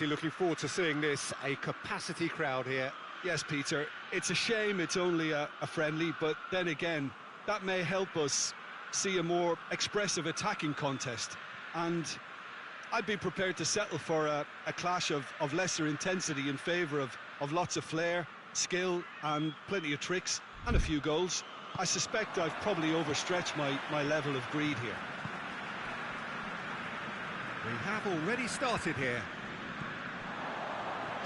Looking forward to seeing this, a capacity crowd here. Yes, Peter, it's a shame it's only a friendly, but then again, that may help us see a more expressive attacking contest. And I'd be prepared to settle for a clash of lesser intensity in favour of lots of flair, skill and plenty of tricks and a few goals. I suspect I've probably overstretched my level of greed here. We have already started here.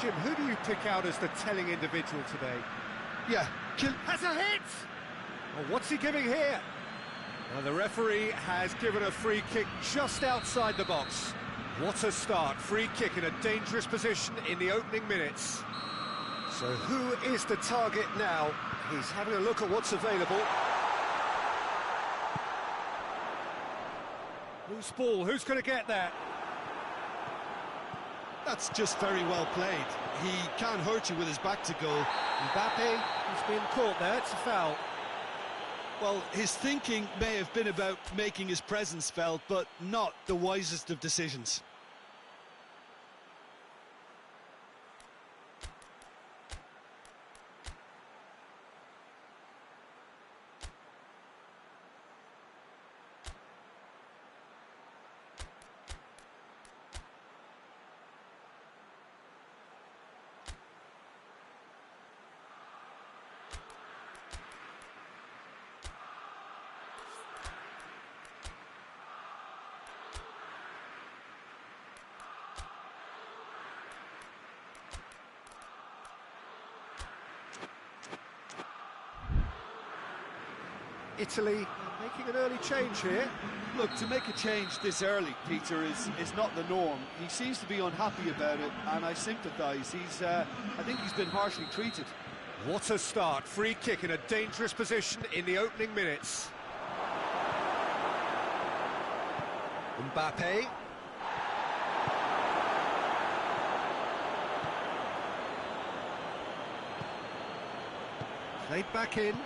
Jim, who do you pick out as the telling individual today? Yeah, has a hit! Oh, what's he giving here? Well, the referee has given a free kick just outside the box. What a start, free kick in a dangerous position in the opening minutes. So who is the target now? He's having a look at what's available. Loose ball, who's going to get that? That's just very well played. He can't hurt you with his back to goal. Mbappe, he's been caught there, it's a foul. Well, his thinking may have been about making his presence felt, but not the wisest of decisions. Italy making an early change here. Look, to make a change this early, Peter, is not the norm. He seems to be unhappy about it, and I sympathise. I think he's been harshly treated. What a start, free kick in a dangerous position in the opening minutes. Mbappe. Played back in.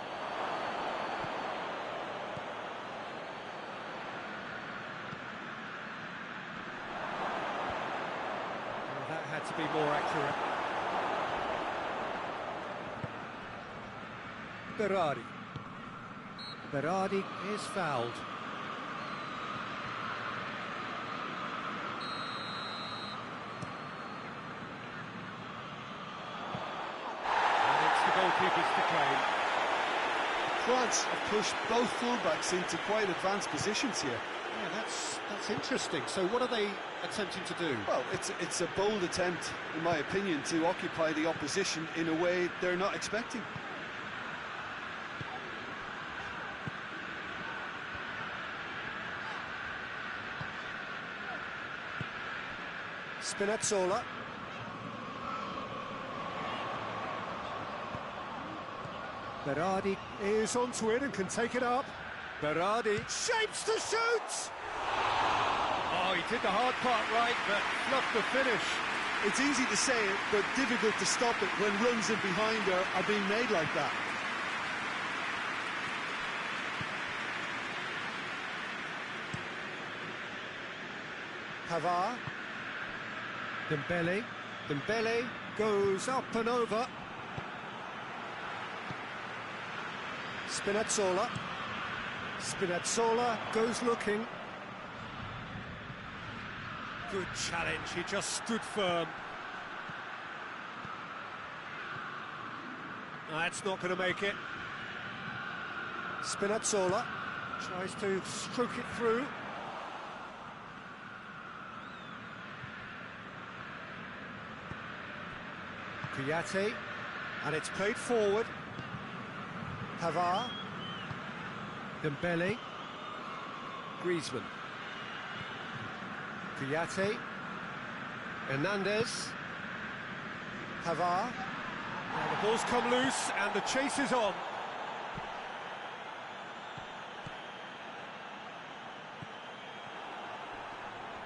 To be more accurate. Berardi is fouled. And it's the goalkeeper's to claim. France have pushed both fullbacks into quite advanced positions here. Yeah, that's interesting. So what are they attempting to do? Well, it's a bold attempt, in my opinion, to occupy the opposition in a way they're not expecting. Spinazzola. Berardi is onto it and can take it up. Berardi shapes to shoot! Oh, he did the hard part right, but fluffed the finish. It's easy to say it, but difficult to stop it when runs in behind are being made like that. Pavard. Dembele goes up and over. Spinazzola goes looking. Good challenge, he just stood firm. That's not going to make it. Spinazzola tries to stroke it through. Kouyaté, and it's played forward. Pavard. Dembele. Griezmann. Kouyaté. Hernandez. Pavard. Now the ball's come loose and the chase is on.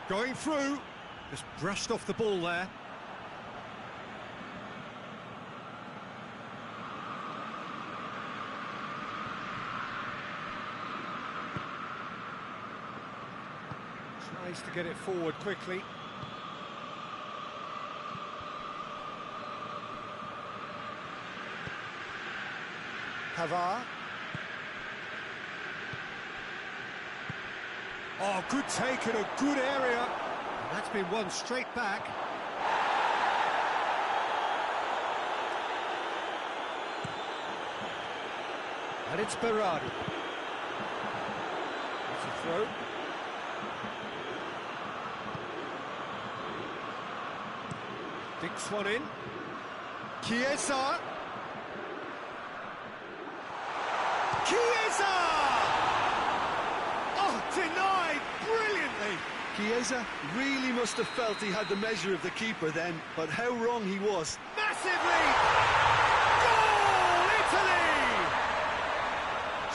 Going through. Just brushed off the ball there. Tries to get it forward quickly. Pavard. Oh, good take in a good area. And that's been won straight back. And it's Berardi. That's a throw. Dinks one in. Chiesa! Chiesa! Oh, denied brilliantly! Chiesa really must have felt he had the measure of the keeper then, but how wrong he was. Massively! Goal, Italy!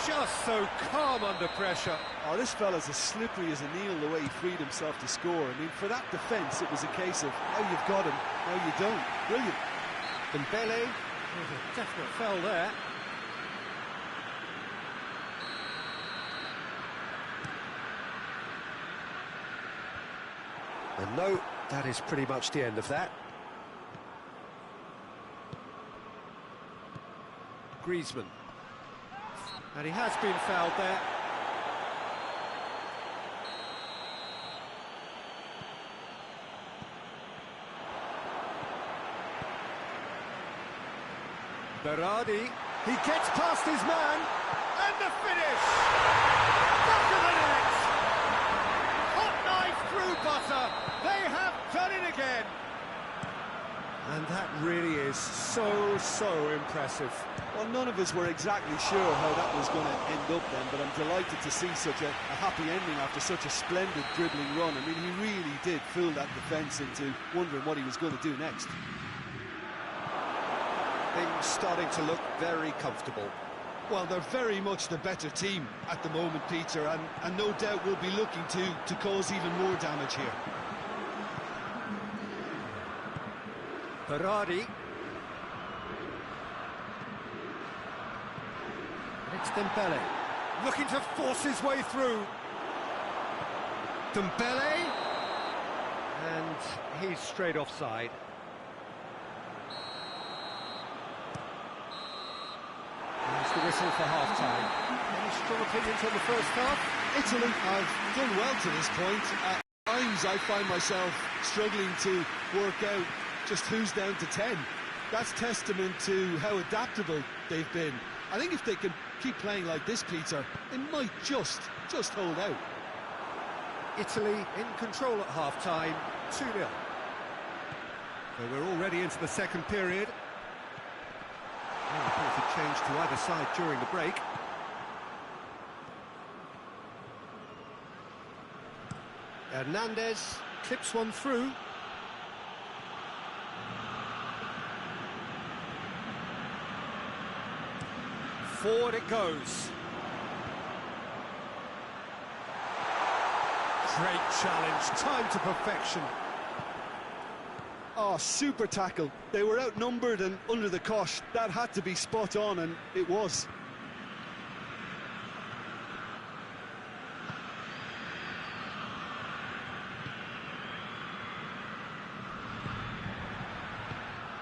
Just so calm under pressure. Oh, this fella's as slippery as a needle the way he freed himself to score. I mean, for that defence, it was a case of, now you've got him, now you don't. Brilliant. Dembele, there's a definite foul there. And no, that is pretty much the end of that. Griezmann. And he has been fouled there. Berardi, he gets past his man, and the finish! Back of the net! Hot knife through butter, they have done it again! And that really is so impressive. Well, none of us were exactly sure how that was going to end up then, but I'm delighted to see such a happy ending after such a splendid dribbling run. I mean, he really did fool that defence into wondering what he was going to do next. Things starting to look very comfortable. Well, they're very much the better team at the moment, Peter, and no doubt will be looking to cause even more damage here. Berardi. And it's Dembele. Looking to force his way through. Dembele. And he's straight offside. There's the whistle for half-time. Any strong opinions on the first half? Italy have done well to this point. At times I find myself struggling to work out just who's down to 10. That's testament to how adaptable they've been. I think if they can keep playing like this, Peter, they might just hold out. Italy in control at half-time, 2-0. So we're already into the second period. And of course it changed to either side during the break. Hernandez clips one through. Forward it goes. Great challenge, time to perfection. Oh, super tackle. They were outnumbered and under the cosh. That had to be spot on, and it was.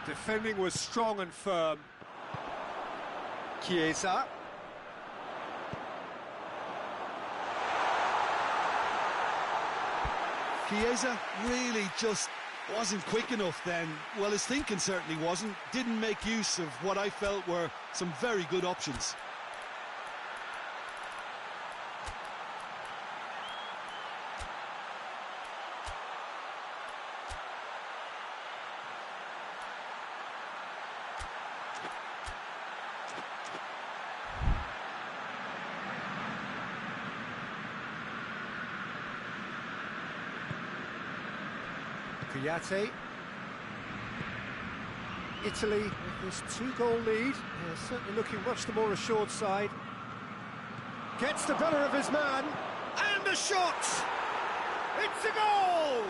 Defending was strong and firm. Chiesa. Chiesa really just wasn't quick enough then. Well, his thinking certainly wasn't. Didn't make use of what I felt were some very good options. Kouyaté. Italy with this 2-goal lead. They're certainly looking much the more assured side. Gets the better of his man. And the shot! It's a goal!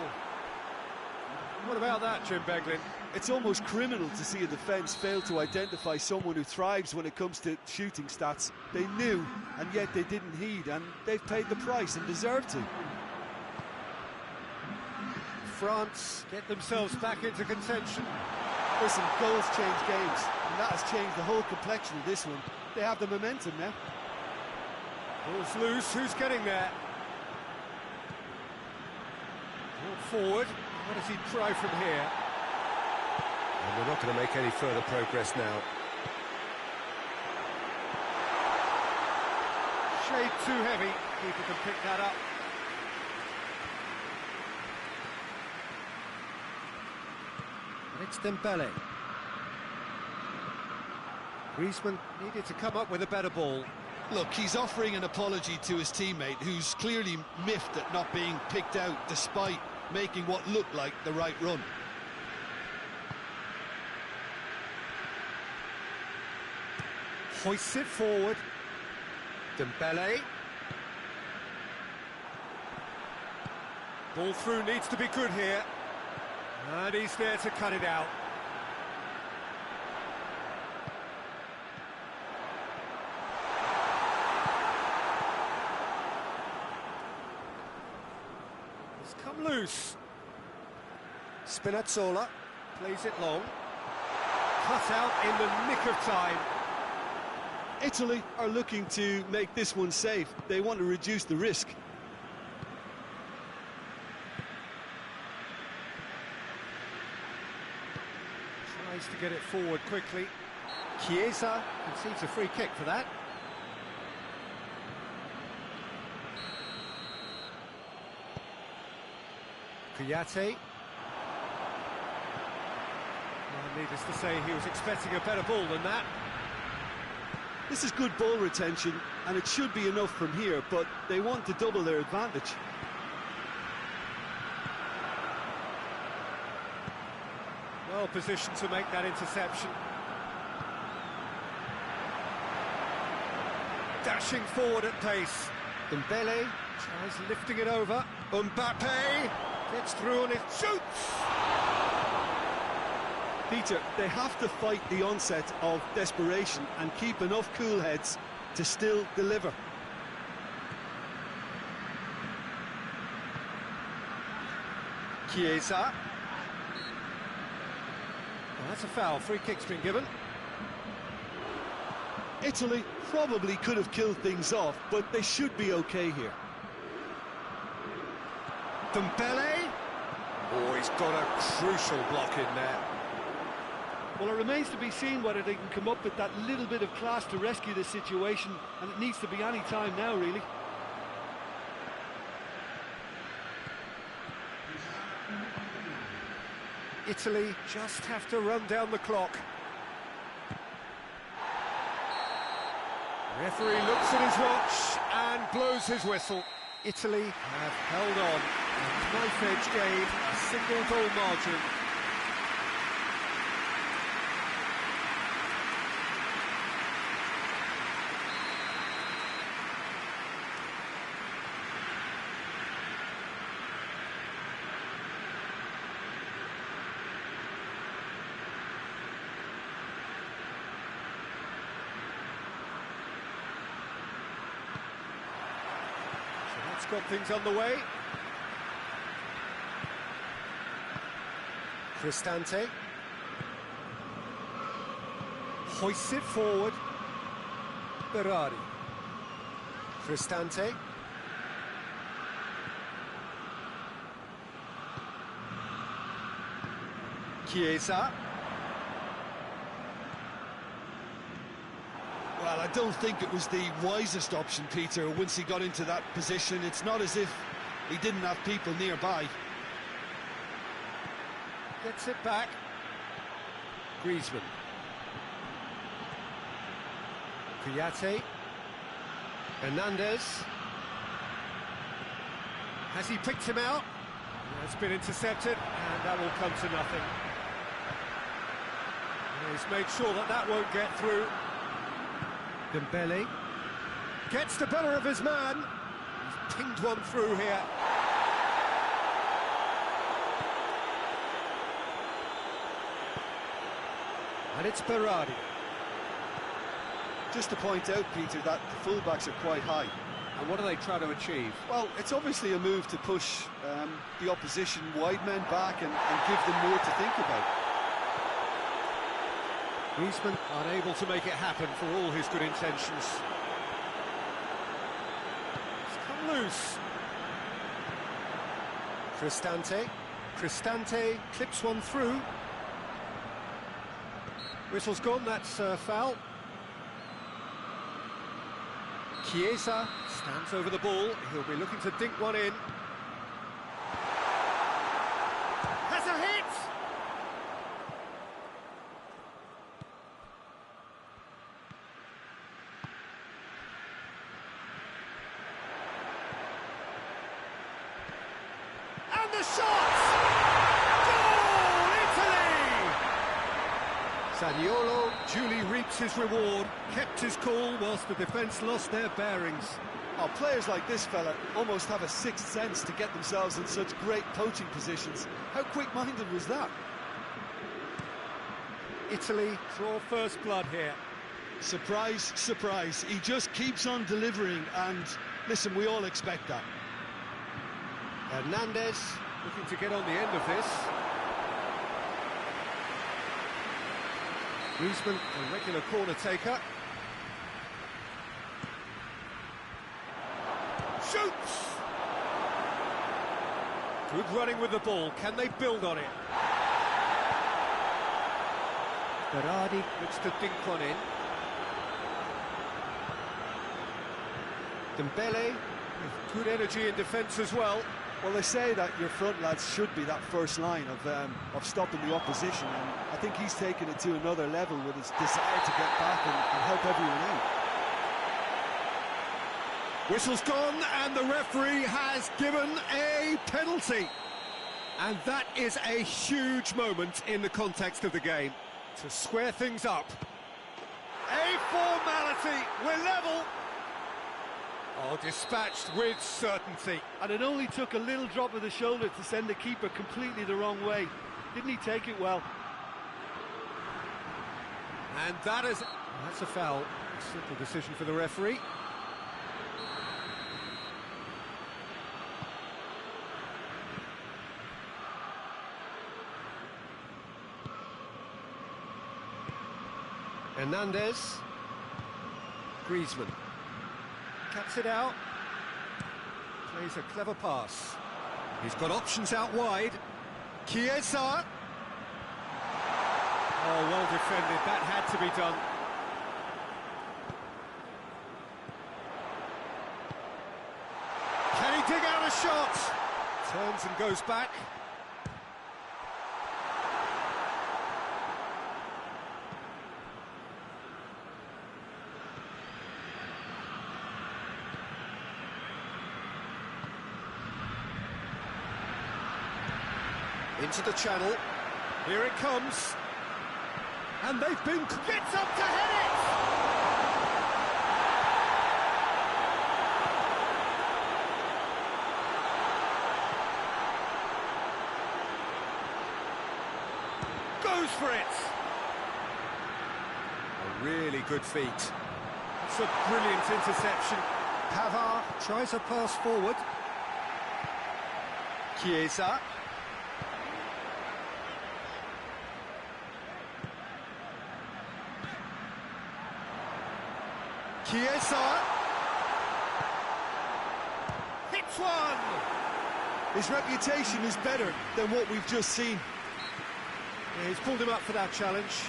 What about that, Jim Beglin? It's almost criminal to see a defence fail to identify someone who thrives when it comes to shooting stats. They knew, and yet they didn't heed, and they've paid the price and deserve to. France get themselves back into contention. Listen, goals change games, and that has changed the whole complexion of this one. they have the momentum now. Ball's loose, who's getting there? Ball forward, what does he try from here? And we're not going to make any further progress now. Shade too heavy, keeper can pick that up. And it's Dembele. Griezmann needed to come up with a better ball. Look, he's offering an apology to his teammate, who's clearly miffed at not being picked out despite making what looked like the right run. Hoists it forward. Dembele. Ball through needs to be good here. And he's there to cut it out. It's come loose. Spinazzola plays it long. Cut out in the nick of time. Italy are looking to make this one safe. They want to reduce the risk. Tries to get it forward quickly. Chiesa conceives a free kick for that. Kouyaté. Well, needless to say, he was expecting a better ball than that. This is good ball retention, and it should be enough from here, but they want to double their advantage. Well positioned to make that interception. Dashing forward at pace. Dembele tries lifting it over. Mbappe gets through and it shoots! Peter, they have to fight the onset of desperation and keep enough cool heads to still deliver. Chiesa. Well, that's a foul. Free kick's been given. Italy probably could have killed things off, but they should be okay here. Dembele. Oh, he's got a crucial block in there. Well, it remains to be seen whether they can come up with that little bit of class to rescue this situation, and it needs to be any time now, really. Italy just have to run down the clock. The referee looks at his watch and blows his whistle. Italy have held on. A knife-edge game, a single goal margin. Got things on the way. Cristante hoists it forward. Berardi. Cristante. Chiesa. Well, I don't think it was the wisest option, Peter, once he got into that position. It's not as if he didn't have people nearby. Gets it back. Griezmann. Kouyaté. Hernandez. Has he picked him out? It's been intercepted, and that will come to nothing. And he's made sure that that won't get through. Dembele gets the better of his man. He's pinged one through here. And it's Berardi. Just to point out, Peter, that the fullbacks are quite high. And what are they trying to achieve? Well, it's obviously a move to push the opposition wide men back and give them more to think about. Griezmann unable to make it happen for all his good intentions. It's come loose. Cristante clips one through. Whistle's gone, that's foul. Chiesa stands over the ball, he'll be looking to dink one in. Has a hit! And the shot! Goal, Italy! Zaniolo duly reaps his reward, kept his cool whilst the defence lost their bearings. Oh, players like this fella almost have a sixth sense to get themselves in such great poaching positions. How quick-minded was that? Italy draw first blood here. Surprise, surprise. He just keeps on delivering, and listen, we all expect that. Hernandez looking to get on the end of this. Griezmann, a regular corner taker. Shoots! Good running with the ball. Can they build on it? Berardi looks to dink one in. Dembele with good energy in defence as well. Well, they say that your front lads should be that first line of stopping the opposition, and I think he's taken it to another level with his desire to get back and help everyone out. Whistle's gone, and the referee has given a penalty. And that is a huge moment in the context of the game. To square things up. A formality, we're level. Oh, dispatched with certainty. And it only took a little drop of the shoulder to send the keeper completely the wrong way. Didn't he take it well? And that's a foul. A simple decision for the referee. Hernandez. Griezmann. Cuts it out. Plays a clever pass. He's got options out wide. Chiesa. Oh, well defended. That had to be done. Can he dig out a shot? Turns and goes back. Into the channel. Here it comes. And they've been... Gets up to head it! Goes for it! A really good feat. It's a brilliant interception. Pavard tries a pass forward. Chiesa. Chiesa hits one. His reputation is better than what we've just seen. Yeah, he's pulled him up for that challenge.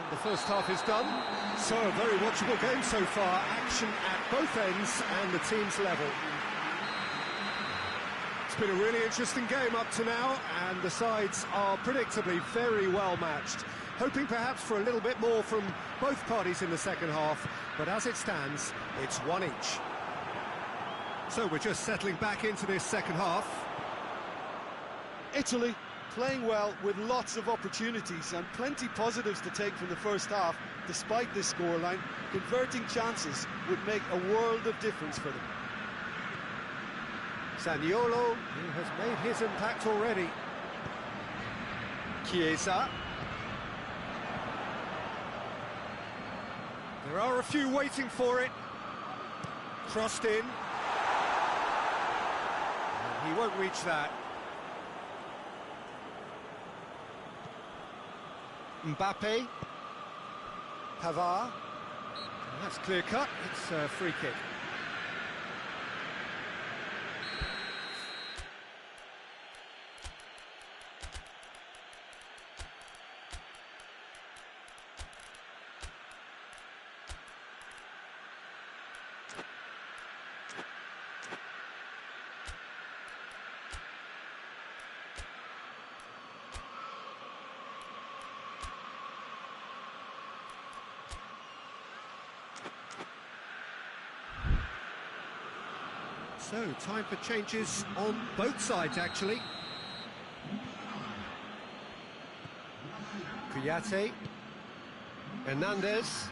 The first half is done, so a very watchable game so far. Action at both ends and the team's level. It's been a really interesting game up to now, and the sides are predictably very well matched. Hoping perhaps for a little bit more from both parties in the second half, but as it stands, it's one each. So we're just settling back into this second half. Italy playing well with lots of opportunities and plenty positives to take from the first half. Despite this scoreline, converting chances would make a world of difference for them. Zaniolo, who has made his impact already. Chiesa. There are a few waiting for it. Crossed in. And he won't reach that. Mbappe. Pavard. That's clear cut. It's a free kick. So, time for changes on both sides, actually. Kouyaté. Hernandez.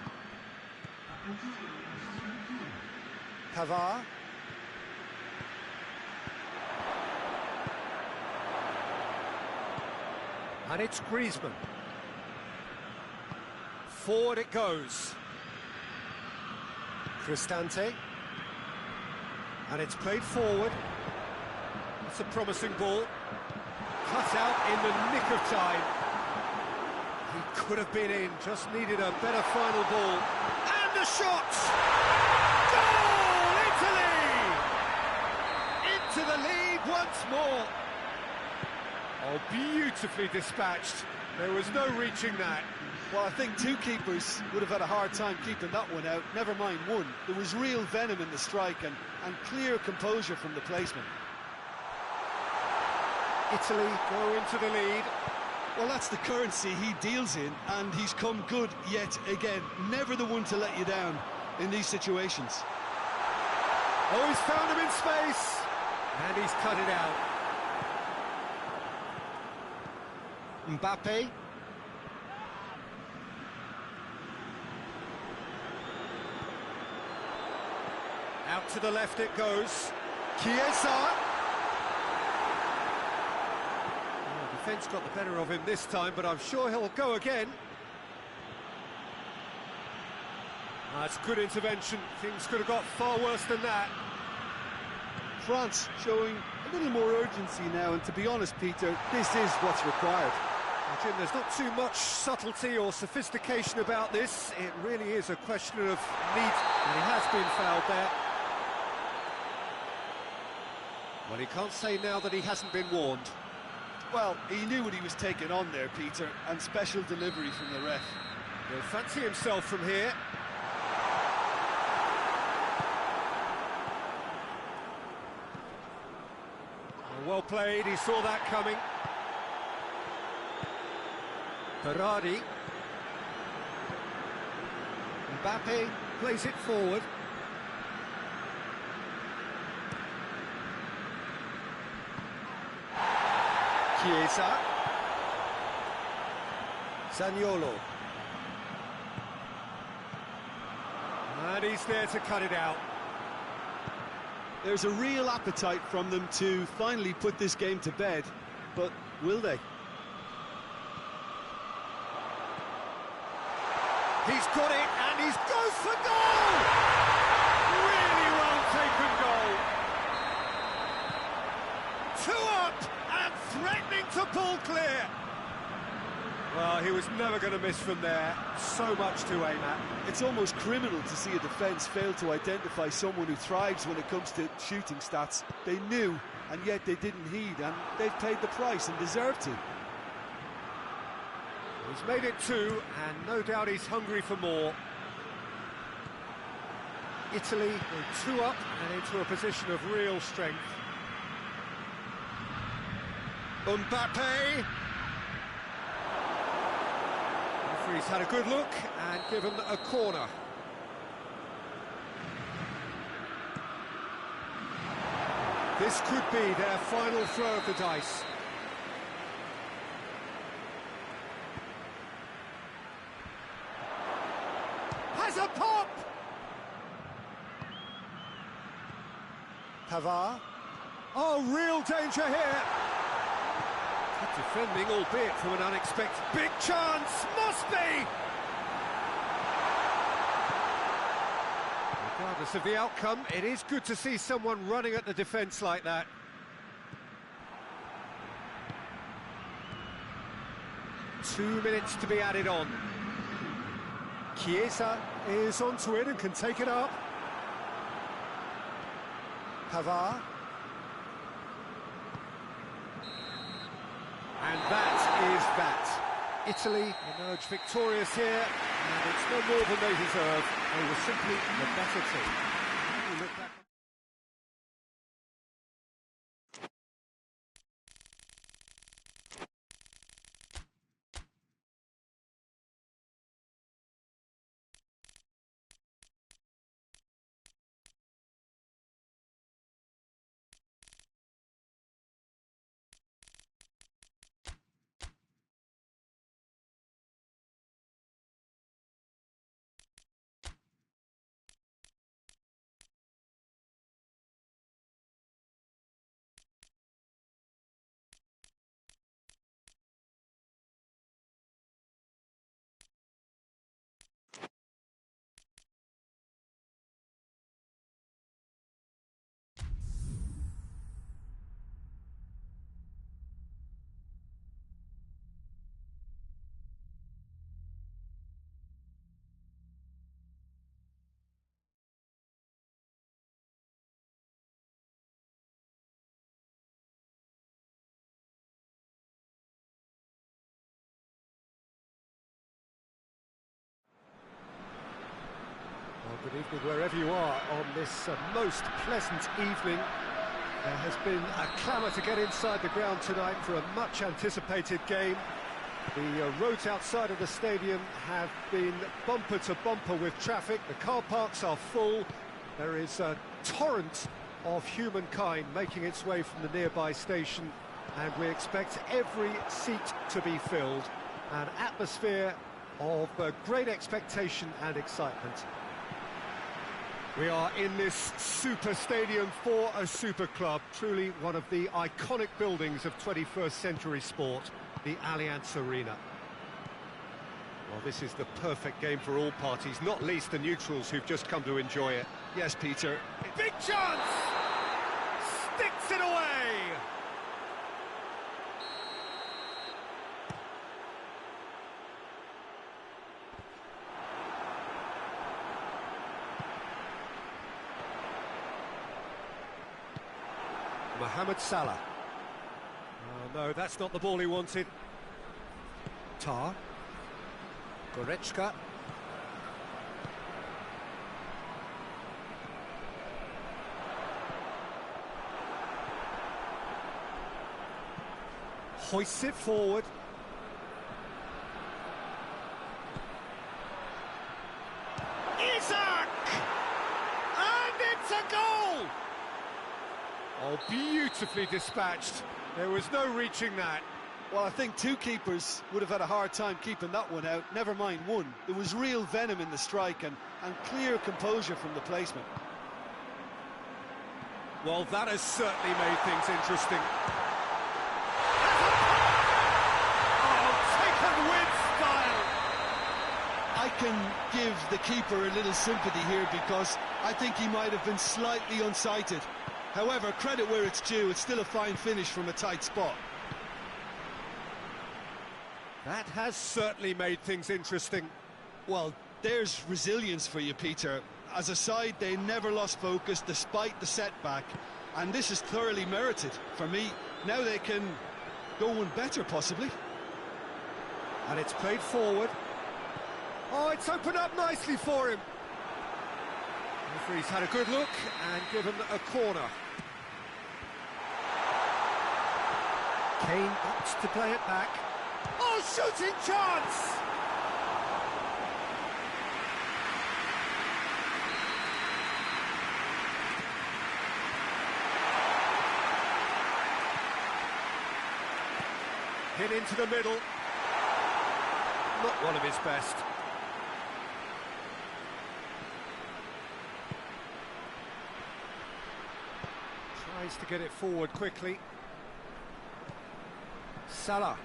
Pavard. And it's Griezmann. Forward it goes. Cristante. And it's played forward. It's a promising ball. Cut out in the nick of time. He could have been in, just needed a better final ball. And the shot! Goal! Italy! Into the lead once more. Oh, beautifully dispatched. There was no reaching that. Well, I think two keepers would have had a hard time keeping that one out, never mind one. There was real venom in the strike and clear composure from the placement. Italy go into the lead. Well, that's the currency he deals in, and he's come good yet again. Never the one to let you down in these situations. Oh, he's found him in space, and he's cut it out. Mbappe. Out to the left it goes. Chiesa. Oh, defence got the better of him this time, but I'm sure he'll go again. That's good intervention. Things could have got far worse than that. France showing a little more urgency now, and to be honest, Peter, this is what's required. Well, Jim, there's not too much subtlety or sophistication about this. It really is a question of need, and he has been fouled there. Well, he can't say now that he hasn't been warned. Well, he knew what he was taking on there, Peter, and special delivery from the ref. He'll fancy himself from here. Well played, he saw that coming. Berardi. Mbappe plays it forward. Chiesa. Zaniolo. And he's there to cut it out. There's a real appetite from them to finally put this game to bed, but will they? He's got it, and he goes for goal! Really well taken goal. 2 up, and threatening to pull clear. Well, he was never going to miss from there. So much to aim at. It's almost criminal to see a defence fail to identify someone who thrives when it comes to shooting stats. They knew, and yet they didn't heed, and they've paid the price and deserve to. He's made it 2, and no doubt he's hungry for more. Italy go 2 up and into a position of real strength. Mbappe. Referee's had a good look and given a corner. This could be their final throw of the dice. Has a pop! Pavard. Oh, real danger here. Good defending, albeit from an unexpected big chance. Must be! Regardless of the outcome, it is good to see someone running at the defence like that. Two minutes to be added on. Chiesa is onto it and can take it up. Pavard. And that is that. Italy emerge victorious here, and it's no more than they deserve. They were simply the better team. You look back. Well, good evening wherever you are on this most pleasant evening. There has been a clamour to get inside the ground tonight for a much anticipated game. The roads outside of the stadium have been bumper to bumper with traffic. The car parks are full. There is a torrent of humankind making its way from the nearby station, and we expect every seat to be filled. An atmosphere of great expectation and excitement. We are in this super stadium for a super club, truly one of the iconic buildings of 21st century sport, the Allianz Arena. Well, this is the perfect game for all parties, not least the neutrals who've just come to enjoy it. Yes, Peter. Big chance! Sticks it away! Mohamed Salah. Oh no, that's not the ball he wanted. Tar. Goretzka. Hoists it forward. Isaac! And it's a goal! Oh, beautifully dispatched. There was no reaching that. Well, I think two keepers would have had a hard time keeping that one out, never mind one. There was real venom in the strike and clear composure from the placement. Well, that has certainly made things interesting. Oh, taken with style! I can give the keeper a little sympathy here because I think he might have been slightly unsighted. However, credit where it's due, it's still a fine finish from a tight spot. That has certainly made things interesting. Well, there's resilience for you, Peter. As a side, they never lost focus despite the setback, and this is thoroughly merited for me. Now they can go one better, possibly. And it's played forward. Oh, it's opened up nicely for him. The referee's had a good look and given a corner. Kane opts to play it back. Oh, shooting chance! Hit into the middle. Not one of his best. Tries to get it forward quickly. Salah.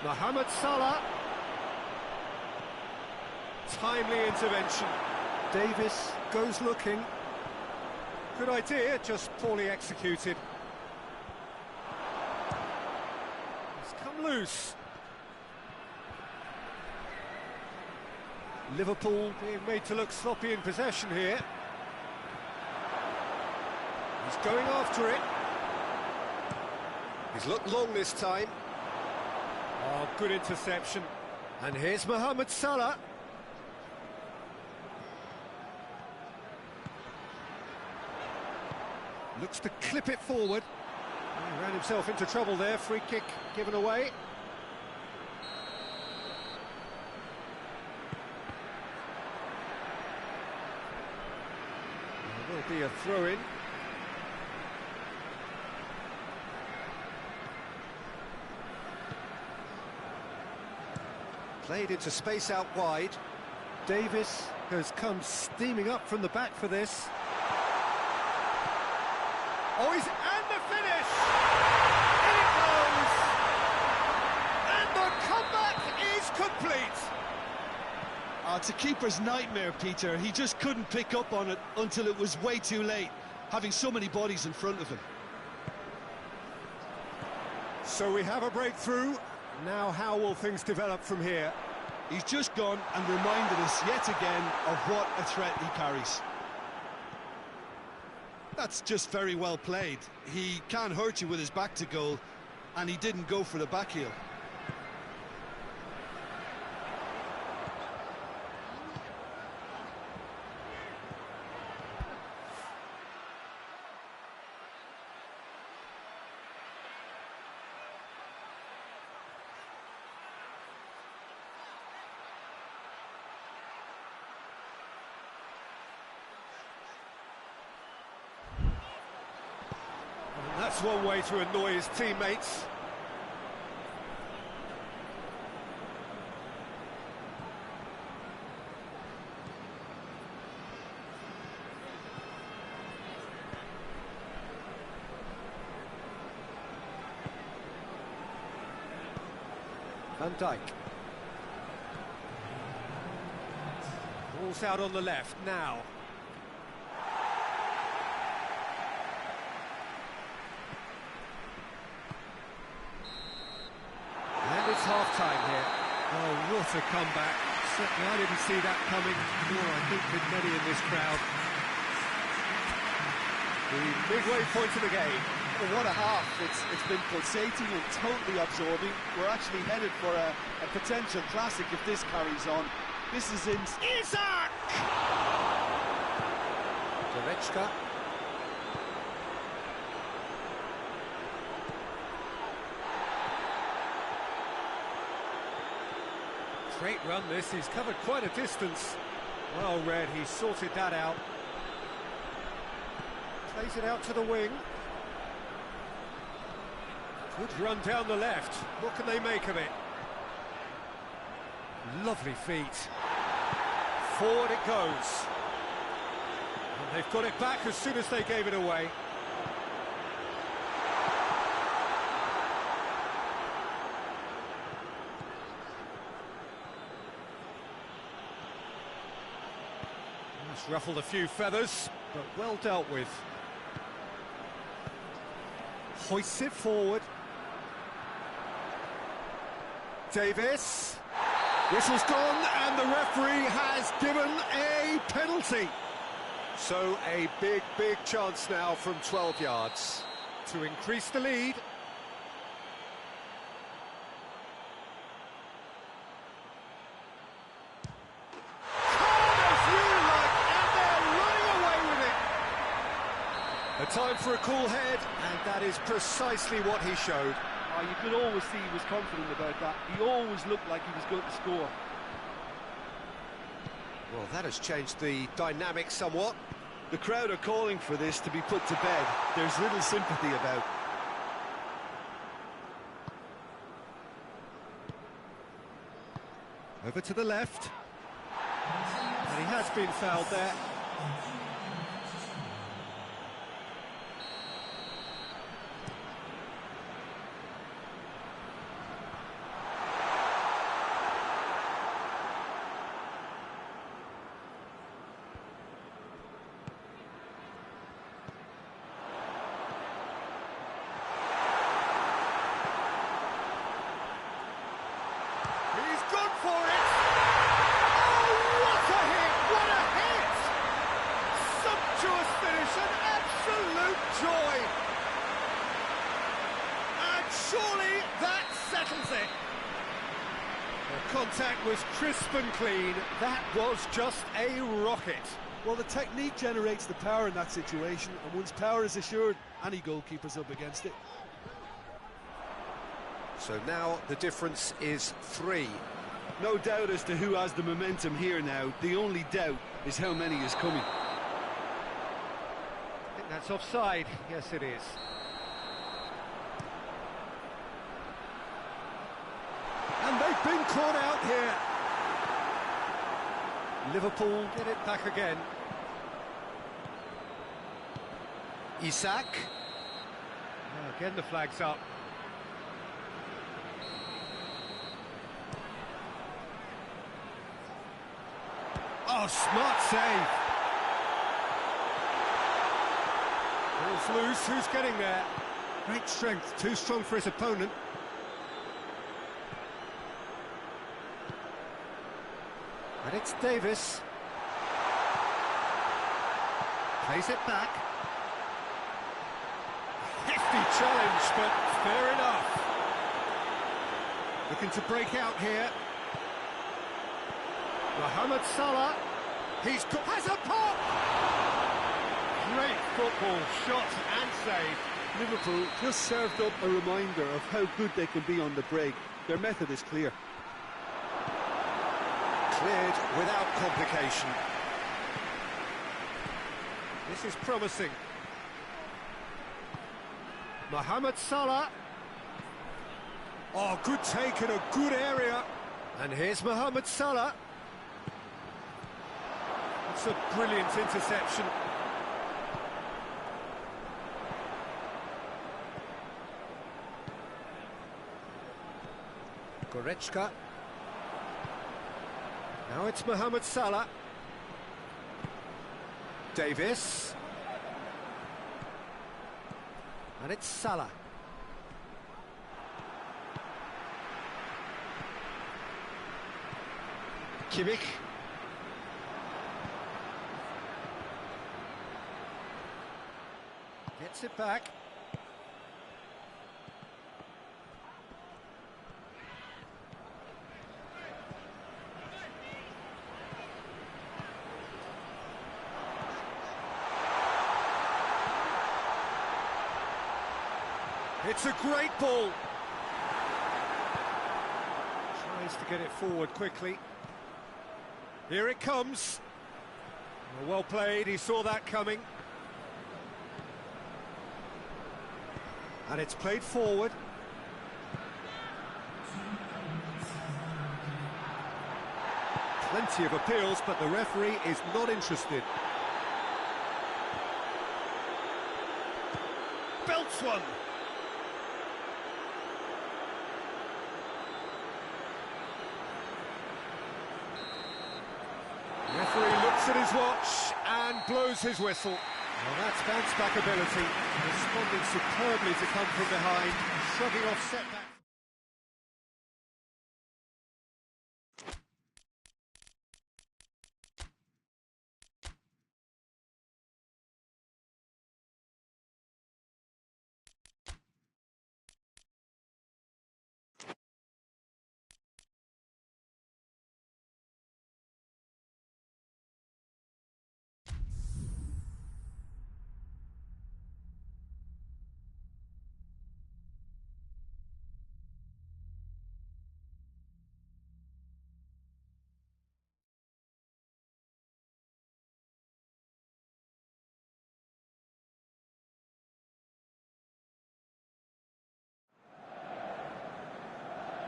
Mohamed Salah. Timely intervention. Davis goes looking. Good idea, just poorly executed. It's come loose. Liverpool being made to look sloppy in possession here. He's going after it. He's looked long this time. Oh, good interception. And here's Mohamed Salah. Looks to clip it forward. He ran himself into trouble there. Free kick given away. There will be a throw-in. Played into space out wide. Davis has come steaming up from the back for this. Oh, and the finish! In it goes! And the comeback is complete! It's a keeper's nightmare, Peter. He just couldn't pick up on it until it was way too late, having so many bodies in front of him. So we have a breakthrough. Now how will things develop from here? He's just gone and reminded us yet again of what a threat he carries. That's just very well played. He can't hurt you with his back to goal, and he didn't go for the back heel. That's one way to annoy his teammates. Van Dijk. Ball's out on the left now. It's half-time here. Oh, what a comeback. Certainly I didn't see that coming, nor I think did many in this crowd. The midway point of the game. Well, what a half. It's been pulsating and totally absorbing. We're actually headed for a potential classic if this carries on. This is in... Isak! Goretzka. Great run this, he's covered quite a distance. Well read, he sorted that out. Plays it out to the wing. Good run down the left. What can they make of it? Lovely feet. Forward it goes. And they've got it back as soon as they gave it away. Ruffled a few feathers, but well dealt with. Hoists it forward. Davis. Whistle's gone, and the referee has given a penalty. So a big chance now from 12 yards to increase the lead. A time for a cool head, and that is precisely what he showed. Oh, you could always see he was confident about that. He always looked like he was going to score. Well, that has changed the dynamic somewhat. The crowd are calling for this to be put to bed. There's little sympathy about. Over to the left. And he has been fouled there. settles it. The contact was crisp and clean. That was just a rocket. Well, the technique generates the power in that situation, and once power is assured, any goalkeeper's up against it. So now the difference is 3. No doubt as to who has the momentum here now. The only doubt is how many is coming. I think that's offside. Yes, it is. And they've been caught out here. Liverpool get it back again. Isak. Oh, again the flag's up. Oh, smart save. Ball's loose, who's getting there? Great strength, too strong for his opponent. And it's Davis. Plays it back. Hefty challenge, but fair enough. Looking to break out here. Mohamed Salah. Has a pop! Great football, shot and save. Liverpool just served up a reminder of how good they can be on the break. Their method is clear. Cleared without complication. This is promising. Mohamed Salah. Oh, good take in a good area. And here's Mohamed Salah. It's a brilliant interception. Goretzka. Now it's Mohamed Salah. Davis. And it's Salah. Kimmich. Gets it back. It's a great ball. Tries to get it forward quickly. Here it comes. Well played, he saw that coming. And it's played forward. Plenty of appeals, but the referee is not interested. Belts one. Referee looks at his watch and blows his whistle. Well, that's bounce-back ability. Responding superbly to come from behind, shrugging off setback.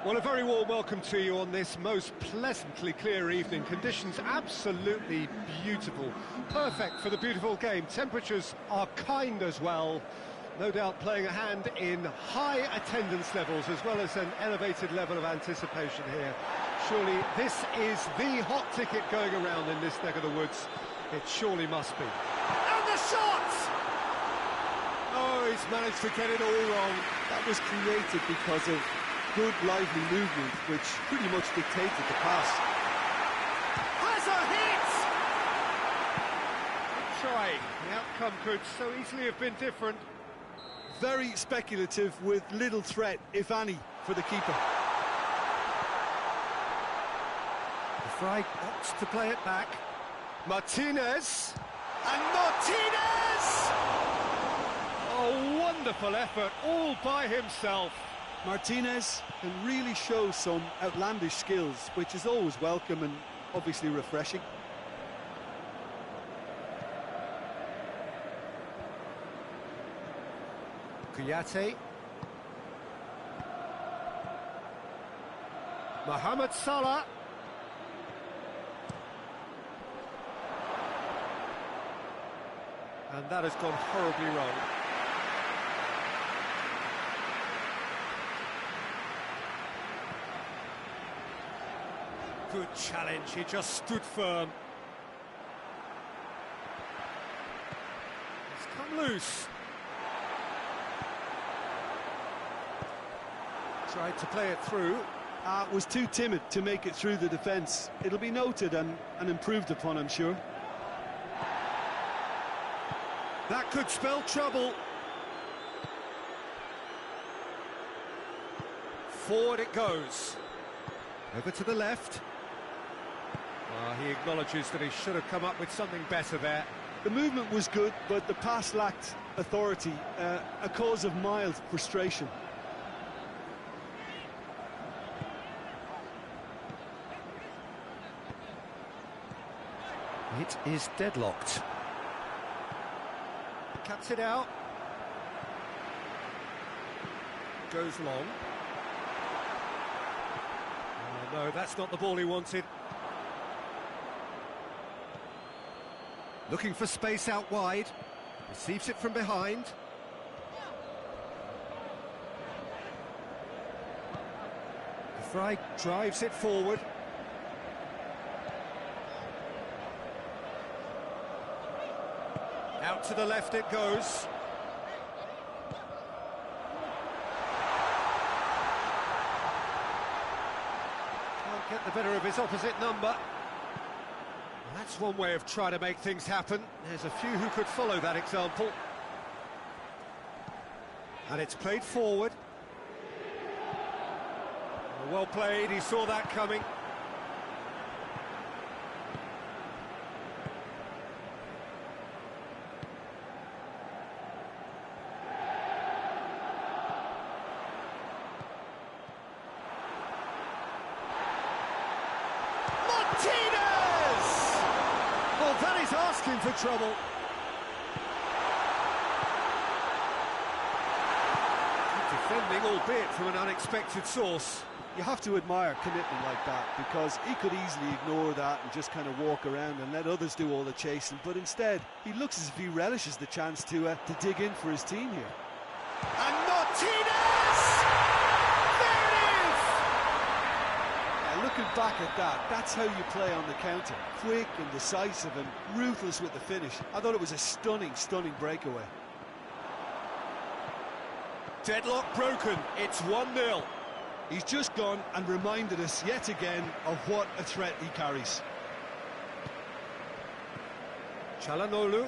Well, a very warm welcome to you on this most pleasantly clear evening. Conditions absolutely beautiful. Perfect for the beautiful game. Temperatures are kind as well. No doubt playing a hand in high attendance levels as well as an elevated level of anticipation here. Surely this is the hot ticket going around in this neck of the woods. It surely must be. And the shot! Oh, he's managed to get it all wrong. That was created because of good, lively movement, which pretty much dictated the pass. Has a hit! Good try. The outcome could so easily have been different. Very speculative with little threat, if any, for the keeper. Fry opts to play it back. Martinez! And Martinez! Oh, wonderful effort, all by himself. Martinez can really show some outlandish skills, which is always welcome and obviously refreshing. Qiyate. Mohamed Salah. And that has gone horribly wrong. Good challenge, he just stood firm. It's come loose. Tried to play it through. Was too timid to make it through the defence. It'll be noted and improved upon, I'm sure. That could spell trouble. Forward it goes. Over to the left. He acknowledges that he should have come up with something better there. The movement was good, but the pass lacked authority, a cause of mild frustration. It is deadlocked. Cuts it out. Goes long. Oh, no, that's not the ball he wanted. Looking for space out wide. Receives it from behind. Fry drives it forward. Out to the left it goes. Can't get the better of his opposite number. Well, that's one way of trying to make things happen. There's a few who could follow that example. And it's played forward. Well played, he saw that coming. That is asking for trouble. Good defending, albeit from an unexpected source. You have to admire commitment like that, because he could easily ignore that and just kind of walk around and let others do all the chasing, but instead he looks as if he relishes the chance to dig in for his team here. And Martinez! There it is! Looking back at that, that's how you play on the counter. Quick and decisive and ruthless with the finish. I thought it was a stunning, stunning breakaway. Deadlock broken, it's 1-0. He's just gone and reminded us yet again of what a threat he carries. Çalhanoğlu.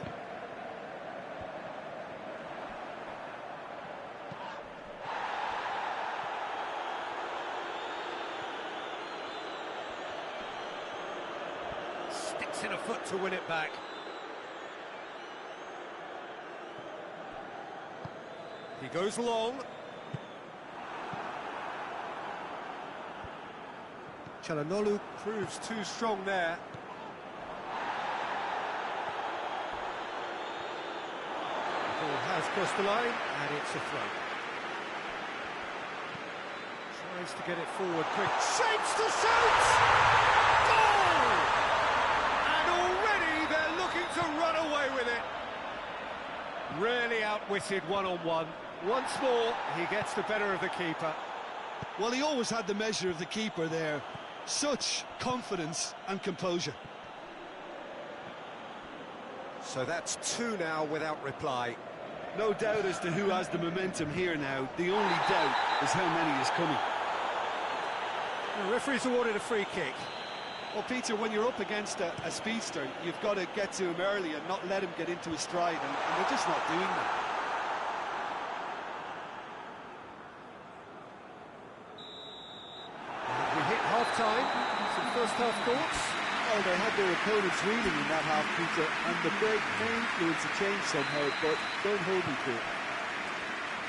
Sticks in a foot to win it back. He goes long. Çalhanoğlu proves too strong there. The ball has crossed the line, and it's a throw. Tries to get it forward quick. Shapes to shoot! Goal! And already they're looking to run away with it. Really outwitted one-on-one. Once more, he gets the better of the keeper. Well, he always had the measure of the keeper there. Such confidence and composure. So that's 2 now without reply. No doubt as to who has the momentum here now. The only doubt is how many is coming. The referee's awarded a free kick. Well, Peter, when you're up against a speedster, you've got to get to him early and not let him get into his stride, and they're just not doing that. We hit half-time. Some First half thoughts? Well, they had their opponents reeling in that half, Peter, and the break may influence a change somehow, but don't hold me to it.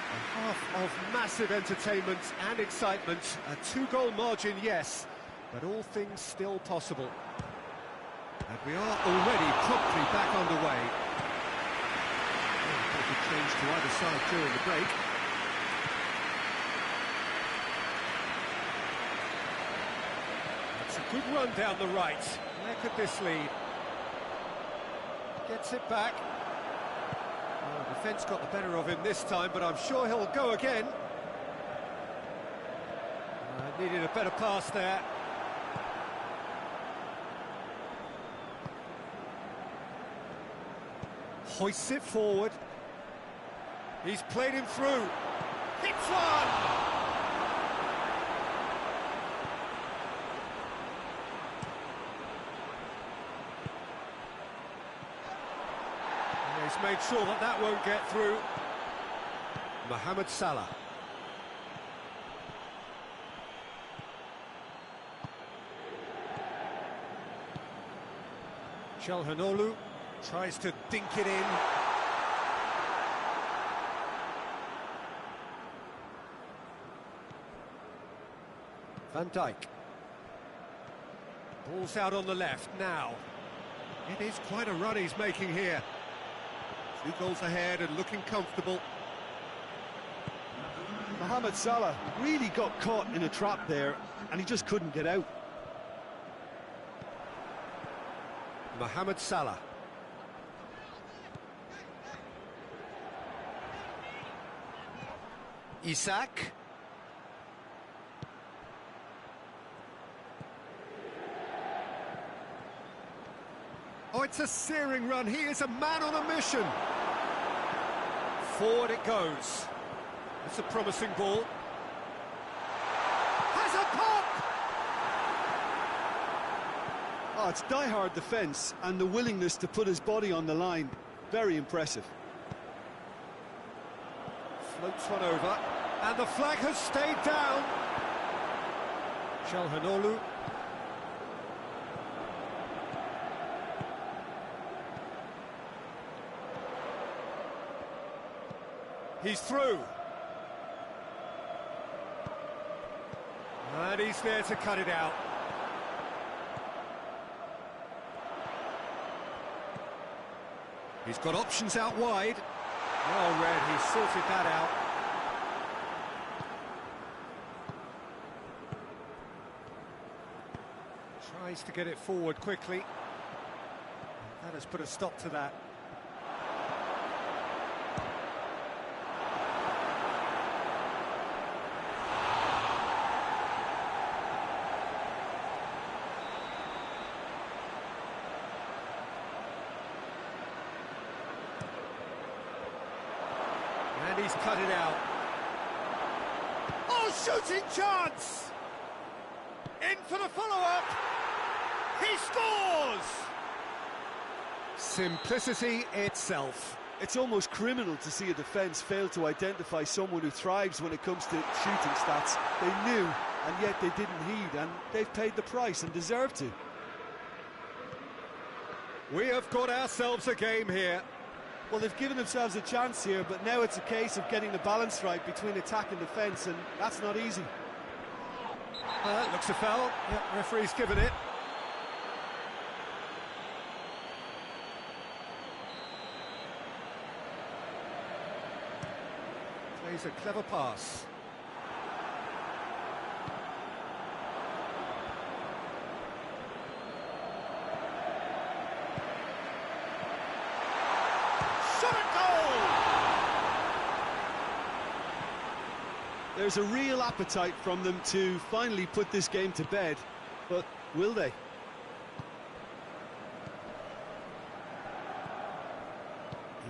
A half of massive entertainment and excitement. A 2-goal margin, yes, but all things still possible. And we are already promptly back underway. Well, could change to either side during the break. It's a good run down the right. Where could this lead? Gets it back. Well, the defence got the better of him this time, but I'm sure he'll go again. Needed a better pass there. Hoists it forward. He's played him through. Hits one! He's made sure that that won't get through. Mohamed Salah. Calhanoglu tries to dink it in. Van Dijk. Ball's out on the left now. It is quite a run he's making here. 2 goals ahead and looking comfortable. Mohamed Salah really got caught in a trap there, and he just couldn't get out. Mohamed Salah. Isak. Oh, it's a searing run. He is a man on a mission. Forward it goes. It's a promising ball. Has a pop! Oh, it's die-hard defence and the willingness to put his body on the line. Very impressive. Floats one over. And the flag has stayed down. Calhanoglu. He's through. And he's there to cut it out. He's got options out wide. Well read, he sorted that out. Tries to get it forward quickly. That has put a stop to that. And he's cut it out. Oh, shooting chance! In for the follow-up. He scores! Simplicity itself. It's almost criminal to see a defence fail to identify someone who thrives when it comes to shooting stats. They knew, and yet they didn't heed, and they've paid the price and deserve to. We have got ourselves a game here. Well, they've given themselves a chance here, but now it's a case of getting the balance right between attack and defence, and that's not easy. Looks a foul. Yep, referee's given it. Plays a clever pass. Shot at goal! There's a real appetite from them to finally put this game to bed, but will they?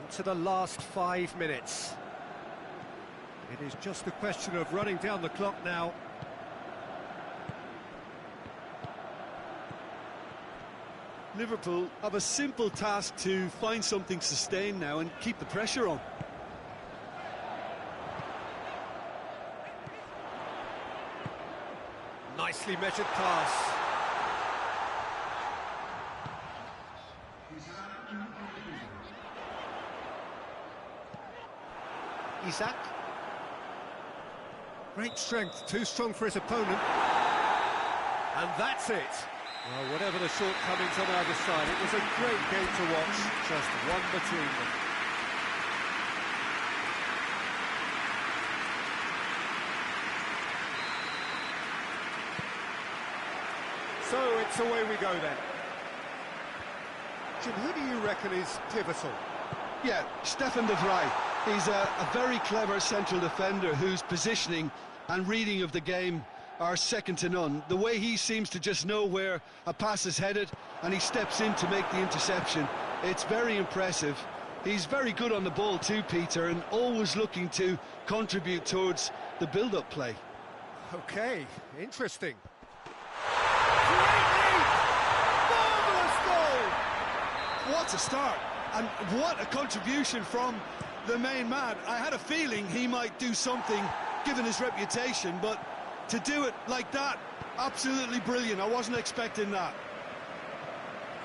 Into the last 5 minutes. It is just a question of running down the clock now. Liverpool have a simple task to find something sustained now and keep the pressure on. Nicely measured pass. Isak. Great strength, too strong for his opponent. And that's it. Well, whatever the shortcomings on either side, it was a great game to watch, just one between them. So it's away we go then. Jim, who do you reckon is pivotal? Yeah, Stefan de Vrij. He's a very clever central defender whose positioning and reading of the game are second to none. The way he seems to just know where a pass is headed and he steps in to make the interception, it's very impressive. He's very good on the ball too, Peter, and always looking to contribute towards the build-up play. Okay, interesting. Marvellous goal! What a start, and what a contribution from the main man. I had a feeling he might do something given his reputation, but to do it like that, absolutely brilliant. I wasn't expecting that.